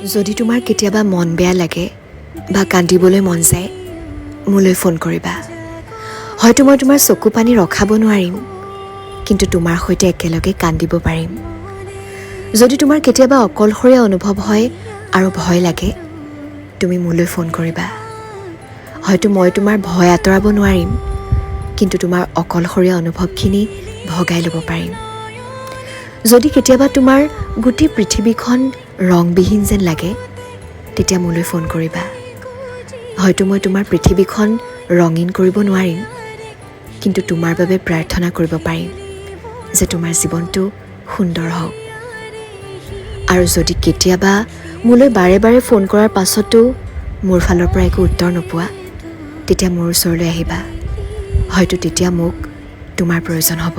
যদি তোমাৰ কেতিয়াবা মন বেয়া লাগে বা কান্দিবলৈ মন যায়, মোলৈ ফোন কৰিবা। হয়তো মই তোমাৰ চকু পানী ৰখাব নোৱাৰিম, কিন্তু তোমাৰ সৈতে একেলগে কান্দিব পাৰিম। যদি তোমাৰ কেতিয়াবা অকলশৰীয়া অনুভৱ হয় আৰু ভয় লাগে, তুমি মোলৈ ফোন কৰিবা। হয়তো মই তোমাৰ ভয় আঁতৰাব নোৱাৰিম, কিন্তু তোমাৰ অকলশৰীয়া অনুভৱখিনি ভগাই ল'ব পাৰিম। যদি কেতিয়াবা তোমাৰ গোটেই পৃথিৱীখন ৰংবিহীন যেন লাগে, তেতিয়া মোলৈ ফোন কৰিবা। হয়তো মই তোমাৰ পৃথিৱীখন ৰঙীন কৰিব নোৱাৰিম, কিন্তু তোমাৰ বাবে প্ৰাৰ্থনা কৰিব পাৰিম যে তোমাৰ জীৱনটো সুন্দৰ হওক। আৰু যদি কেতিয়াবা মোলৈ বাৰে বাৰে ফোন কৰাৰ পাছতো মোৰ ফালৰ পৰা একো উত্তৰ নোপোৱা, তেতিয়া মোৰ ওচৰলৈ আহিবা। হয়তো তেতিয়া মোক তোমাৰ প্ৰয়োজন হ'ব।